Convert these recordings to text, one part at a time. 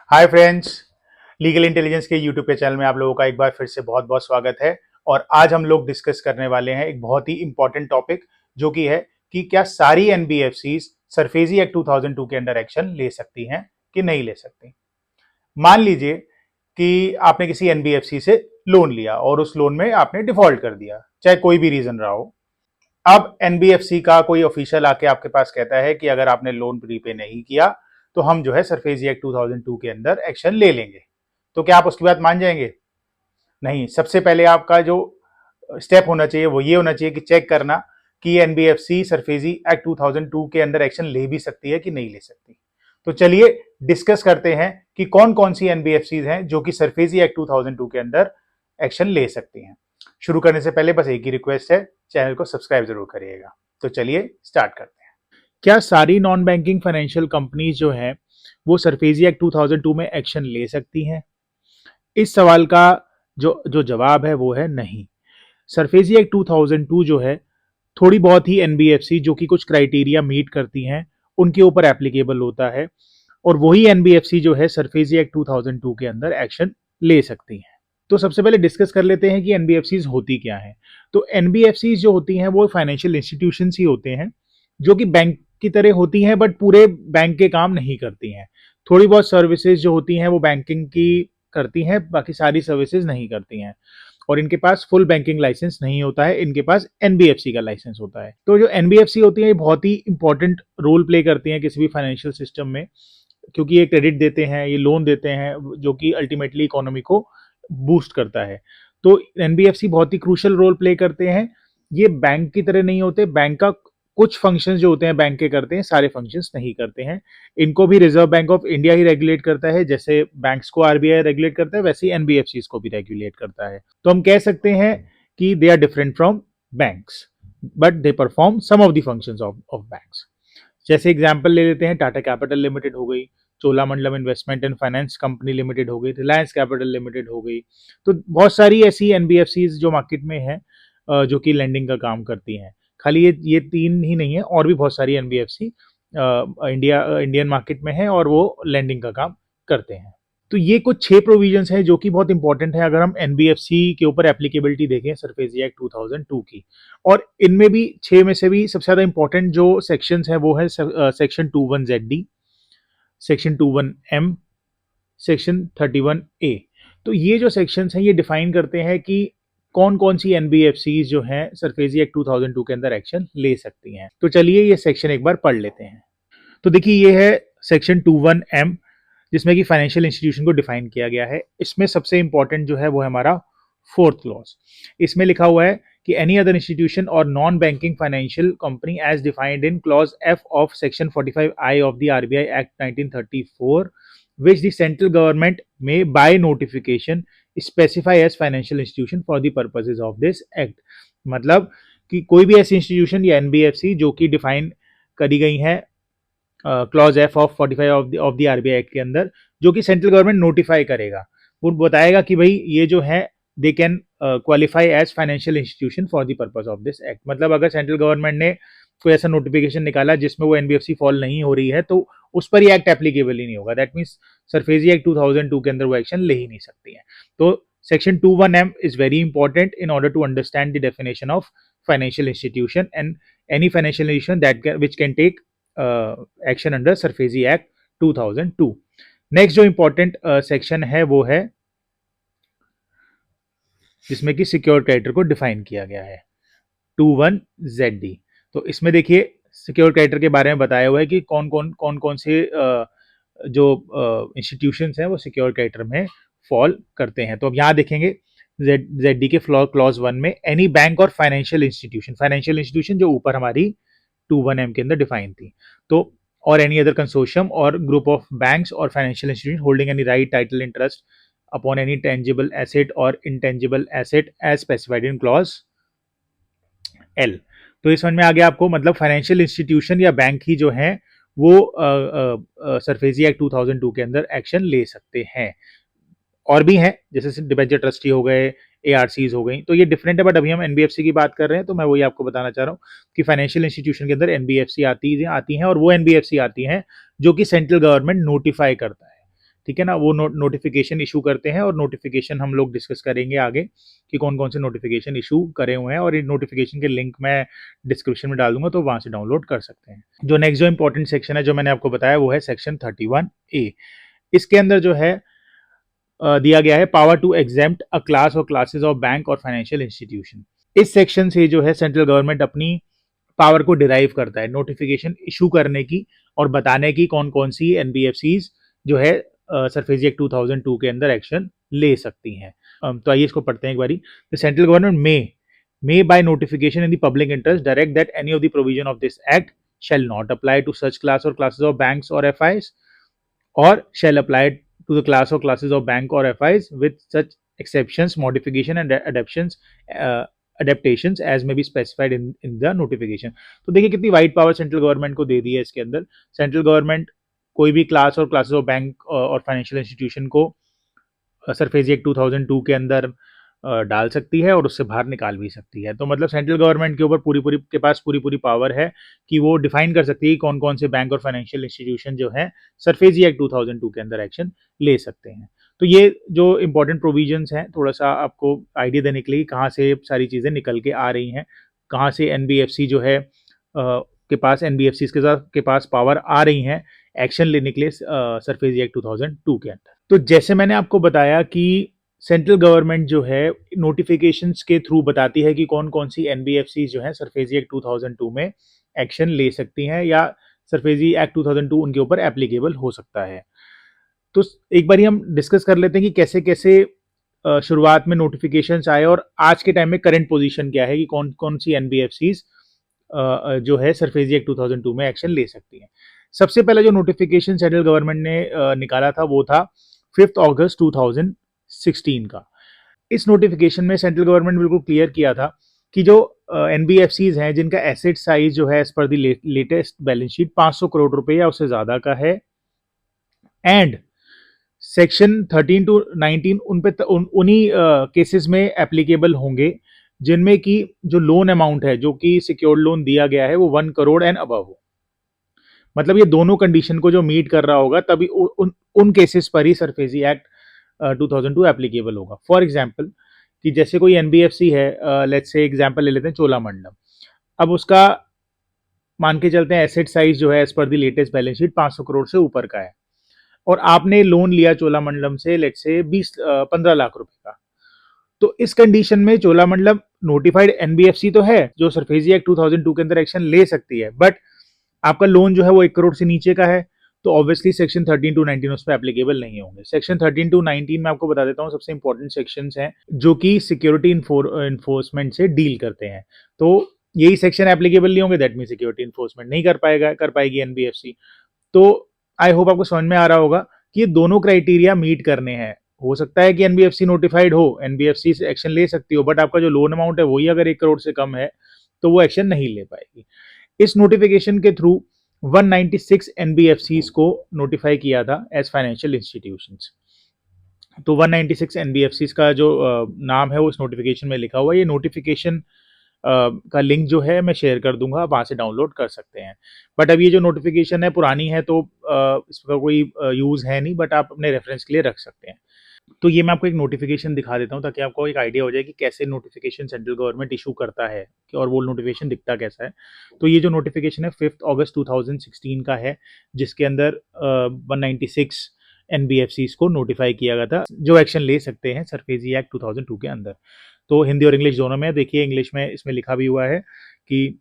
Hi friends, legal intelligence के YouTube के channel में आप लोगों का एक बार फिर से बहुत बहुत स्वागत है। और आज हम लोग डिस्कस करने वाले हैं एक बहुत ही इंपॉर्टेंट टॉपिक, जो कि है कि क्या सारी एनबीएफसीज सरफेसी एक्ट 2002 के अंडर एक्शन ले सकती हैं कि नहीं ले सकती। मान लीजिए कि आपने किसी एनबीएफसी से लोन लिया और उस लोन में आपने डिफॉल्ट कर दिया, चाहे कोई भी रीजन रहा हो। अब एनबीएफसी का कोई ऑफिशियल आके आपके पास कहता है कि अगर आपने लोन प्रीपे नहीं किया तो हम जो है सरफेसी एक्ट 2002 के अंदर एक्शन ले लेंगे। तो क्या आप उसकी बात मान जाएंगे? नहीं। सबसे पहले आपका जो स्टेप होना चाहिए वो ये होना चाहिए कि चेक करना कि एनबीएफसी सरफेसी एक्ट 2002 के अंदर एक्शन ले भी सकती है कि नहीं ले सकती। तो चलिए डिस्कस करते हैं कि कौन कौन सी एनबीएफसी हैं जो कि सरफेसी एक्ट 2002 के अंदर एक्शन ले सकती हैं। शुरू करने से पहले बस एक ही रिक्वेस्ट है, चैनल को सब्सक्राइब जरूर करिएगा। तो चलिए स्टार्ट करते हैं। क्या सारी नॉन बैंकिंग फाइनेंशियल कंपनीज जो हैं वो सरफेसी एक्ट 2002 में एक्शन ले सकती हैं? इस सवाल का जो जो जवाब है वो है नहीं। सरफेसी एक्ट 2002 जो है थोड़ी बहुत ही एनबीएफसी जो कि कुछ क्राइटेरिया मीट करती हैं उनके ऊपर एप्लीकेबल होता है, और वही एनबीएफसी जो है सरफेसी एक्ट 2002 के अंदर एक्शन ले सकती हैं। तो सबसे पहले डिस्कस कर लेते हैं कि एनबीएफसीज होती क्या हैं। तो एनबीएफसीज जो होती हैं वो फाइनेंशियल इंस्टीट्यूशंस ही होते हैं जो कि बैंक की तरह होती हैं, बट पूरे बैंक के काम नहीं करती हैं। थोड़ी बहुत सर्विसेज जो होती हैं वो बैंकिंग की करती हैं, बाकी सारी सर्विसेज नहीं करती हैं। और इनके पास फुल बैंकिंग लाइसेंस नहीं होता है, इनके पास एनबीएफसी का लाइसेंस होता है। तो जो एनबीएफसी होती है ये बहुत ही इंपॉर्टेंट रोल प्ले करती हैं किसी भी फाइनेंशियल सिस्टम में, क्योंकि ये क्रेडिट देते हैं, ये लोन देते हैं, जो कि अल्टीमेटली इकोनॉमी को बूस्ट करता है। तो एनबीएफसी बहुत ही क्रूशियल रोल प्ले करते हैं। ये बैंक की तरह नहीं होते, बैंक का कुछ फंक्शंस जो होते हैं बैंक के करते हैं, सारे फंक्शंस नहीं करते हैं। इनको भी reserve bank of India he regulate करता है, जैसे बैंक्स को आरबीआई रेगुलेट करता है वैसे ही एनबीएफसी को भी रेगुलेट करता है। तो हम कह सकते हैं कि they are different from banks, but they perform some of the functions of banks. जैसे एग्जांपल ले लेते हैं, टाटा कैपिटल लिमिटेड हो गई, Cholamandalam investment and finance company limited हो गई, रिलायंस कैपिटल लिमिटेड हो गई। तो बहुत सारी ऐसी एनबीएफसीज जो मार्केट में है, जो कि लेंडिंग का काम करती हैं। खाली ये तीन ही नहीं है, और भी बहुत सारी एनबीएफसी इंडियन मार्केट में है और वो लेंडिंग का काम करते हैं। तो ये कुछ 6 प्रोविजंस हैं जो कि बहुत इंपॉर्टेंट है अगर हम एनबीएफसी के ऊपर एप्लीकेबिलिटी देखें सरफेसी एक्ट 2002 की। और इनमें भी 6 में से भी सबसे ज़्यादा इंपॉर्टेंट जो सेक्शंस हैं वो है section 21ZD, section 21M, section 31A। तो ये जो सेक्शंस हैं ये डिफाइन करते हैं कि कौन कौन सी एनबीएफसी जो हैं सरफेसी एक्ट 2002 के अंदर एक्शन ले सकती हैं। तो चलिए ये सेक्शन एक बार पढ़ लेते हैं। तो देखिए ये है सेक्शन 21M, जिसमें कि फाइनेंशियल इंस्टीट्यूशन को डिफाइन किया गया है। इसमें सबसे इंपॉर्टेंट जो है वो है हमारा फोर्थ क्लॉज। इसमें लिखा हुआ है कि एनी अदर इंस्टीट्यूशन और non banking financial company as defined in clause F of section 45I of the RBI act 1934 which the central government may by notification specify as financial institution for the purposes of this act। मतलब कि कोई भी ऐसी institution या NBFC जो कि define करी गई है clause F of 45 of the RBI act के अंदर, जो कि सेंट्रल गवर्नमेंट नोटिफाई करेगा, वो बताएगा कि भाई ये जो है they can qualify as financial institution for the purpose of this act. मतलब अगर सेंट्रल गवर्नमेंट ने कोई ऐसा नोटिफिकेशन निकाला जिसमें वो एनबीएफसी फॉल नहीं हो रही है तो उस पर ये एक्ट एप्लीकेबल ही नहीं होगा। दैट मीन्स सरफेसी एक्ट 2002 के अंदर वो एक्शन ले ही नहीं सकती है। तो section 21M is very important in order to understand the definition of financial institution and any financial institution that which can take action under SARFAESI act 2002। Next जो important section है वो है जिसमें कि सिक्योर क्रेडिटर को define किया गया है, 21ZD। तो इसमें देखिए सिक्योर क्रेडिटर के बारे में बताया हुआ है कि कौन कौन से जो इंस्टीट्यूशंस हैं वो सिक्योर क्रेडिटर में फॉल करते हैं। तो अब यहाँ देखेंगे ZD के क्लॉज 1 में एनी बैंक और फाइनेंशियल इंस्टीट्यूशन जो ऊपर हमारी 21M के अंदर डिफाइन थी। तो और एनी अदर कंसोर्शियम और ग्रुप ऑफ बैंक्स और financial institution holding any right title interest upon any tangible asset और intangible asset as specified in clause L। तो इस समझ में आ गया आपको, मतलब फाइनेंशियल इंस्टीट्यूशन या बैंक ही जो है वो सरफेसी एक्ट 2002 के अंदर एक्शन ले सकते हैं। और भी हैं जैसे डिबेंचर ट्रस्टी हो गए, एआरसीज हो गई, तो ये डिफरेंट है। बट अभी हम एनबीएफसी की बात कर रहे हैं तो मैं वही आपको बताना चाह रहा हूँ कि फाइनेंशियल इंस्टीट्यूशन के अंदर एनबीएफसी आती हैं, और वो एनबीएफसी आती हैं जो कि सेंट्रल गवर्नमेंट नोटिफाई करता है। ठीक है ना, वो नोटिफिकेशन इशू करते हैं और नोटिफिकेशन हम लोग डिस्कस करेंगे आगे कि कौन कौन से नोटिफिकेशन इशू करे हुए हैं, और ये नोटिफिकेशन के लिंक मैं डिस्क्रिप्शन में डाल दूंगा, तो वहां से डाउनलोड कर सकते हैं। जो नेक्स्ट जो इंपॉर्टेंट सेक्शन है जो मैंने आपको बताया वो है सेक्शन 31A। इसके अंदर जो है दिया गया है power to exempt a class और क्लासेस ऑफ बैंक और फाइनेंशियल इंस्टीट्यूशन। इस सेक्शन से जो है सेंट्रल गवर्नमेंट अपनी पावर को डिराइव करता है नोटिफिकेशन इशू करने की और बताने की कौन कौन सी एनबीएफसीज जो है सरफेसी एक्ट 2002 के अंदर एक्शन ले सकती हैं। तो आइए इसको पढ़ते हैं एक बारी। The central government may by notification in the public interest direct that any of the provision of this act shall not apply to such class or classes of banks or FIs, or shall apply to the class or classes of bank or FIs with such exceptions, modification and adaptations as may be specified in the notification। तो देखिए कितनी wide power central government को दे दी है इसके अंदर। Central government कोई भी class और क्लासेस ऑफ बैंक और फाइनेंशियल इंस्टीट्यूशन को सरफेसी एक्ट 2002 के अंदर डाल सकती है और उससे बाहर निकाल भी सकती है। तो मतलब सेंट्रल गवर्नमेंट के ऊपर पूरी पूरी पावर है कि वो डिफाइन कर सकती है कि कौन कौन से बैंक और फाइनेंशियल इंस्टीट्यूशन जो है सरफेसी एक्ट 2002 के अंदर एक्शन ले सकते हैं। तो ये जो इंपॉर्टेंट प्रोविजंस हैं थोड़ा सा आपको आइडिया देने के लिए कहाँ से सारी चीज़ें निकल के आ रही हैं, कहाँ से एनबीएफसी जो है के पास एनबीएफसी के पास पावर आ रही हैं एक्शन लेने के लिए सरफेसी एक्ट 2002 के अंदर। तो जैसे मैंने आपको बताया कि सेंट्रल गवर्नमेंट जो है नोटिफिकेशंस के थ्रू बताती है कि कौन कौन सी एनबीएफसी जो है सरफेसी एक्ट 2002 में एक्शन ले सकती हैं या सरफेसी एक्ट 2002 उनके ऊपर एप्लीकेबल हो सकता है। तो एक बार हम डिस्कस कर लेते हैं कि कैसे कैसे शुरुआत में नोटिफिकेशंस आए और आज के टाइम में करंट पोजीशन क्या है कि कौन कौन सी एनबीएफसीज जो है सरफेसी एक्ट 2002 में एक्शन ले सकती हैं। सबसे पहला जो नोटिफिकेशन सेंट्रल गवर्नमेंट ने निकाला था वो था 5 अगस्त 2016 का। इस नोटिफिकेशन में सेंट्रल गवर्नमेंट बिल्कुल क्लियर किया था कि जो एनबीएफसीज हैं जिनका एसेट साइज जो है as per the latest balance sheet 500 crore रुपए या उससे ज्यादा का है एंड सेक्शन 13 टू 19 उन्हीं केसेस में एप्लीकेबल होंगे जिनमें की जो लोन अमाउंट है जो कि सिक्योर्ड लोन दिया गया है वो 1 करोड़ एंड अबव हो। मतलब ये दोनों कंडीशन को जो मीट कर रहा होगा तभी उन केसेस पर ही सरफेसी एक्ट 2002 एप्लीकेबल होगा। फॉर एग्जांपल कि जैसे कोई एनबीएफसी है, लेट्स से एग्जांपल ले लेते हैं चोलामंडलम। अब उसका मान के चलते हैं एसेट साइज जो है as per the latest balance sheet 500 crore से ऊपर का है और आपने लोन लिया चोलामंडलम से लेट्स से 15 लाख रुपए का। तो इस कंडीशन में चोलामंडलम नोटिफाइड एनबीएफसी तो है जो सरफेसी एक्ट 2002 के अंदर एक्शन ले सकती है, बट आपका लोन जो है वो 1 करोड़ से नीचे का है तो ऑब्वियसली सेक्शन 13 टू 19 उस पर एप्लीकेबल नहीं होंगे। सेक्शन 13 टू 19 में आपको बता देता हूँ सबसे इंपॉर्टेंट सेक्शंस हैं जो कि सिक्योरिटी इन्फोर्समेंट से डील करते हैं। तो यही सेक्शन एप्लीकेबल नहीं होंगे, दैट मीन सिक्योरिटी इन्फोर्समेंट नहीं कर पाएगी एनबीएफसी। तो आई होप आपको समझ में आ रहा होगा कि ये दोनों क्राइटेरिया मीट करने हैं। हो सकता है कि एनबीएफसी नोटिफाइड हो, एनबीएफसी से एक्शन ले सकती हो, बट आपका जो लोन अमाउंट है वही अगर 1 करोड़ से कम है तो वो एक्शन नहीं ले पाएगी। इस नोटिफिकेशन के थ्रू 196 एनबीएफसीज को नोटिफाई किया था एज फाइनेंशियल इंस्टीट्यूशंस। तो 196 एनबीएफसीज का जो नाम है वो इस नोटिफिकेशन में लिखा हुआ है। ये नोटिफिकेशन का लिंक जो है मैं शेयर कर दूंगा, वहां से डाउनलोड कर सकते हैं। बट अब ये जो नोटिफिकेशन है पुरानी है तो इसका कोई यूज है नहीं, बट आप अपने रेफरेंस के लिए रख सकते हैं। तो ये मैं आपको एक नोटिफिकेशन दिखा देता हूँ ताकि आपको एक आइडिया हो जाए कि कैसे नोटिफिकेशन सेंट्रल गवर्नमेंट इशू करता है और वो नोटिफिकेशन दिखता कैसा है। तो ये जो नोटिफिकेशन है 5 अगस्त 2016 का है जिसके अंदर 196 एनबीएफसीज को नोटिफाई किया गया था जो एक्शन ले सकते हैं सरफेसी एक्ट 2002 के अंदर। तो हिंदी और इंग्लिश दोनों में देखिए, इंग्लिश में इसमें लिखा भी हुआ है कि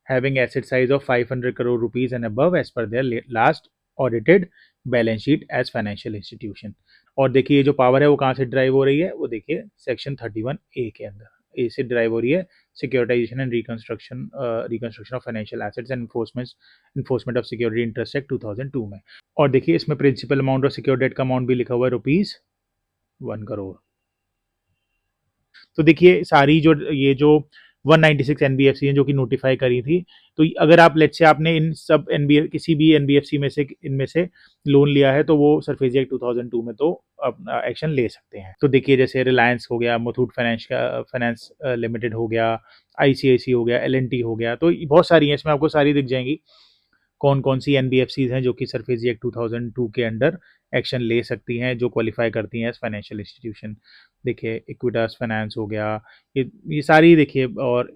having asset size of 500 crore rupees and above as per their last audited balance sheet as financial institution. और देखिए ये जो पावर है वो कहाँ से ड्राइव हो रही है, वो देखिए सेक्शन 31A के अंदर ए से ड्राइव हो रही है, securitisation and reconstruction of financial assets and enforcement of security interest act 2002 में। और देखिए इसमें प्रिंसिपल अमाउंट और सिक्योर डेट का अमाउंट भी लिखा हुआ है ₹1 करोड़। तो देखिए सारी जो ये जो 196 एनबीएफसी हैं जो कि नोटिफाई करी थी, तो अगर आप लेट्स से आपने इन सब किसी भी एनबीएफसी में से इनमें से लोन लिया है तो वो सरफेसी एक्ट 2002 में तो अपना एक्शन ले सकते हैं। तो देखिए जैसे रिलायंस हो गया, मुथूट फाइनेंस लिमिटेड हो गया, आईसीआईसी हो गया, एलएनटी हो गया, तो बहुत सारी हैं, इसमें आपको सारी दिख जाएंगी। कौन कौन सी एनबीएफसीज हैं जो कि सरफेसी एक्ट 2002 के अंडर एक्शन ले सकती हैं, जो क्वालिफाई करती हैं एज फाइनेंशियल इंस्टीट्यूशन। देखिए इक्विटास फाइनेंस हो गया, ये सारी देखिए, और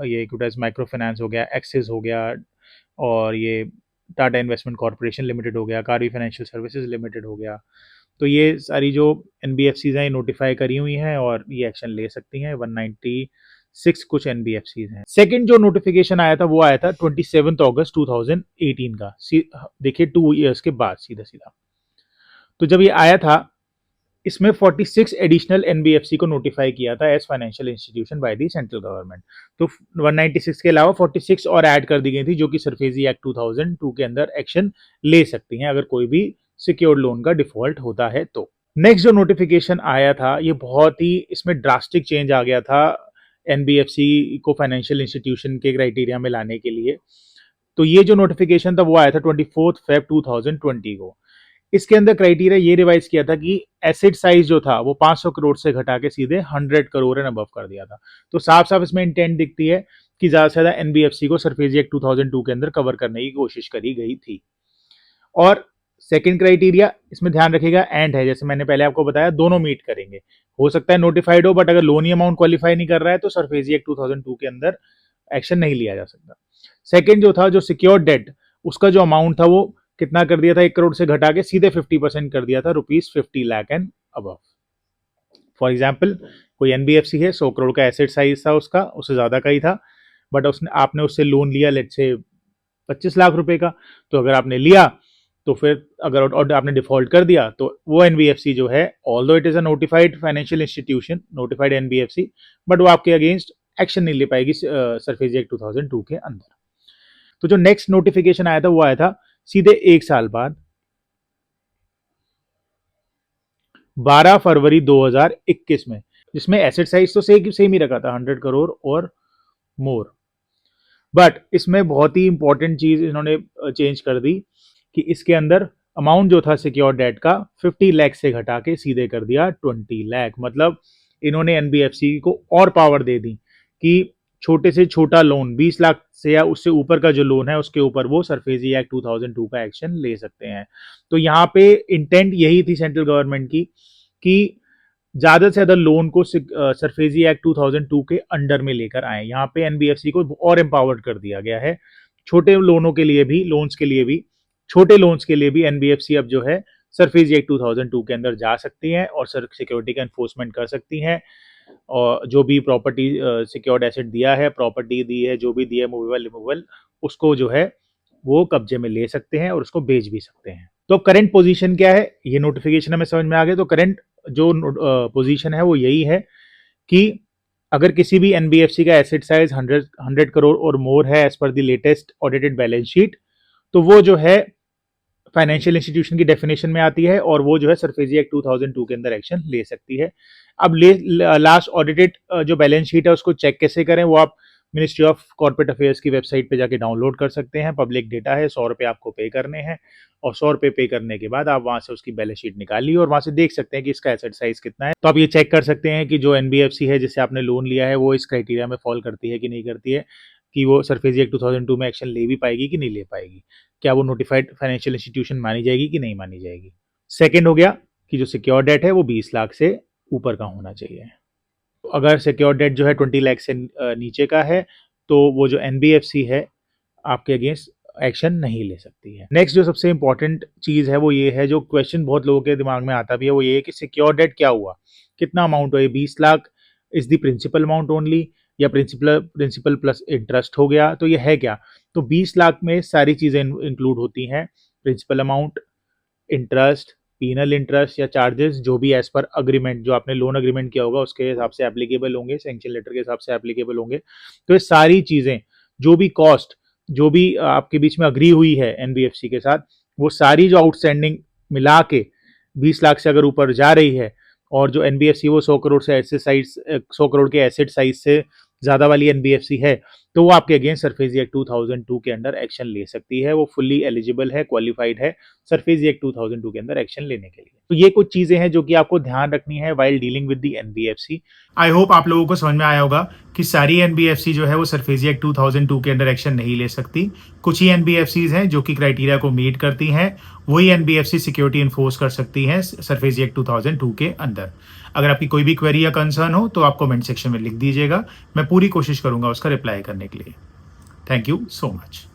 ये इक्विटास माइक्रो फाइनेंस हो गया, एक्सिस हो गया, और ये टाटा इन्वेस्टमेंट कॉर्पोरेशन लिमिटेड हो गया, कारवी फाइनेंशियल सर्विसेज लिमिटेड हो गया। तो ये सारी जो एनबीएफसीज हैं ये नोटिफाई करी हुई हैं और ये एक्शन ले सकती हैं। 196 कुछ एनबीएफसीज हैं। सेकंड जो नोटिफिकेशन आया था वो आया था 27 अगस्त 2018 का, देखिए 2 ईयर्स के बाद सीधा सीधा। तो जब ये आया था, इसमें 46 एडिशनल एनबीएफसी को नोटिफाई किया था as financial institution by the central government. तो 196 के अलावा 46 और ऐड कर दी गई थी जो कि सरफेसी एक्ट 2002 के अंदर एक्शन ले सकती हैं अगर कोई भी सिक्योर्ड लोन का डिफॉल्ट होता है तो। नेक्स्ट जो नोटिफिकेशन आया था ये बहुत ही, इसमें ड्रास्टिक चेंज आ गया था एनबीएफसी को फाइनेंशियल इंस्टीट्यूशन के क्राइटेरिया में लाने के लिए। तो ये जो नोटिफिकेशन था वो आया था 24 फेब 2020 को। इसके अंदर क्राइटेरिया ये रिवाइज किया था कि एसेट साइज जो था वो 500 करोड़ से घटा के सीधे 100 करोड़ एंड अबव कर दिया था। तो साफ साफ इसमें इंटेंट दिखती है कि ज्यादा से ज्यादा एनबीएफसी को सरफेसी एक्ट 2002 के अंदर कवर करने की कोशिश करी गई थी। और सेकंड क्राइटेरिया इसमें ध्यान रखिएगा एंड है, जैसे मैंने पहले आपको बताया, दोनों मीट करेंगे। हो सकता है नोटिफाइड हो, बट अगर लोन ही अमाउंट क्वालिफाई नहीं कर रहा है तो सरफेसी एक्ट 2002 के अंदर एक्शन नहीं लिया जा सकता। सेकंड जो था, जो सिक्योर डेट, उसका जो अमाउंट था वो कितना कर दिया था, 1 करोड़ से घटा के सीधे 50% कर दिया था, ₹50 lakh and above. For example कोई एनबीएफसी है, 100 करोड़ का एसेट साइज था उसका, उससे ज्यादा का ही था, बट उसने आपने उससे लोन लिया लेट से 25 लाख रुपए का। तो अगर आपने लिया तो फिर अगर और आपने डिफॉल्ट कर दिया तो वो एनबीएफसी जो है, although it is a notified financial institution, notified NBFC, but वो आपके अगेंस्ट एक्शन नहीं ले पाएगी सरफेसी एक्ट 2002 के अंदर। तो जो नेक्स्ट नोटिफिकेशन आया था वो आया था सीधे 1 साल बाद, 12 फरवरी 2021 में, जिसमें एसेट साइज तो सेम ही रखा था, 100 करोड़ और मोर। बट इसमें बहुत ही इंपॉर्टेंट चीज इन्होंने चेंज कर दी कि इसके अंदर अमाउंट जो था सिक्योर डेट का 50 लाख से घटा के सीधे कर दिया 20 लाख। मतलब इन्होंने एनबीएफसी को और पावर दे दी कि छोटे से छोटा लोन 20 लाख से या उससे ऊपर का जो लोन है उसके ऊपर वो सरफेसी एक्ट 2002 का एक्शन ले सकते हैं। तो यहाँ पे इंटेंट यही थी सेंट्रल गवर्नमेंट की कि ज्यादा से ज्यादा लोन को सरफेसी एक्ट 2002 के अंडर में लेकर आए। यहाँ पे एनबीएफसी को और एम्पावर्ड कर दिया गया है। छोटे लोनों के लिए भी, लोन्स के लिए भी, छोटे लोन्स के लिए भी एनबीएफसी अब जो है सरफेसी एक्ट 2002 के अंदर जा सकती हैं और सिक्योरिटी का एनफोर्समेंट कर सकती हैं। और जो भी प्रॉपर्टी सिक्योर्ड एसेट दिया है, प्रॉपर्टी दी है, जो भी दिया है, मूवेबल रिमूवल, उसको जो है वो कब्जे में ले सकते हैं और उसको बेच भी सकते हैं। तो करंट पोजीशन क्या है, ये नोटिफिकेशन हमें समझ में आ गया। तो करंट जो पोजीशन है वो यही है कि अगर किसी भी एनबीएफसी का एसेट साइज 100 करोड़ और मोर है as per the latest audited balance sheet, तो वो जो है फाइनेंशियल इंस्टीट्यूशन की डेफिनेशन में आती है और वो जो है सरफेसी एक्ट 2002 के अंदर एक्शन ले सकती है। अब लास्ट ऑडिटेड जो बैलेंस शीट है उसको चेक कैसे करें, वो आप मिनिस्ट्री ऑफ कॉर्पोरेट अफेयर्स की वेबसाइट पे जाके डाउनलोड कर सकते हैं। पब्लिक डेटा है, 100 रुपये आपको पे करने हैं और 100 रुपये पे करने के बाद आप वहां से उसकी बैलेंस शीट निकालिए और वहां से देख सकते हैं कि इसका एसेट साइज कितना है। तो आप ये चेक कर सकते हैं कि जो एनबीएफसी है जिससे आपने लोन लिया है वो इस क्राइटेरिया में फॉल करती है कि नहीं करती है, कि वो सरफेसी एक्ट 2002 में एक्शन ले भी पाएगी कि नहीं ले पाएगी, क्या वो नोटिफाइड फाइनेंशियल इंस्टीट्यूशन मानी जाएगी कि नहीं मानी जाएगी। सेकेंड हो गया कि जो सिक्योर डेट है वो 20 लाख से ऊपर का होना चाहिए। अगर सिक्योर डेट जो है 20 लाख से नीचे का है तो वो जो एनबीएफसी है आपके अगेंस्ट एक्शन नहीं ले सकती है। नेक्स्ट जो सबसे इंपॉर्टेंट चीज है वो ये है, जो क्वेश्चन बहुत लोगों के दिमाग में आता भी है, वो ये है कि सिक्योर डेट क्या हुआ, कितना अमाउंट हुआ, 20 lakh is the principal amount only या प्रिंसिपल प्लस इंटरेस्ट हो गया, तो ये है क्या। तो 20 लाख में सारी चीजें इंक्लूड होती हैं, principal amount, interest, penal interest या चार्जेस, जो भी एज पर अग्रीमेंट, जो आपने लोन अग्रीमेंट किया होगा उसके हिसाब से एप्लीकेबल होंगे, सैंक्शन लेटर के हिसाब से एप्लीकेबल होंगे। तो ये सारी चीजें, जो भी कॉस्ट, जो भी आपके बीच में अग्री हुई है एनबीएफसी के साथ, वो सारी जो आउटस्टैंडिंग मिला के 20 लाख से अगर ऊपर जा रही है और जो एनबीएफसी वो 100 करोड़ से एसेट साइज, 100 करोड़ के एसेट साइज से ज्यादा वाली एनबीएफसी है, तो वो आपके अगेंस्ट सरफेसी एक्ट 2002 के अंडर एक्शन ले सकती है। वो फुल्ली एलिजिबल है, क्वालिफाइड है सरफेसी एक्ट 2002 के अंदर एक्शन लेने के लिए। तो ये कुछ चीजें हैं जो कि आपको ध्यान रखनी है while dealing with the NBFC. I hope आप लोगों को समझ में आया होगा कि सारी एनबीएफसी जो है वो सरफेसी एक्ट 2002 के अंडर एक्शन नहीं ले सकती। कुछ ही एनबीएफसीज हैं जो कि क्राइटेरिया को मीट करती हैं, वही एनबीएफसी सिक्योरिटी इन्फोर्स कर सकती हैं सरफेसी एक्ट 2002 के अंदर। अगर आपकी कोई भी क्वेरी या कंसर्न हो तो आप कमेंट सेक्शन में लिख दीजिएगा, मैं पूरी कोशिश करूंगा उसका रिप्लाई करने के लिए। Thank you so much.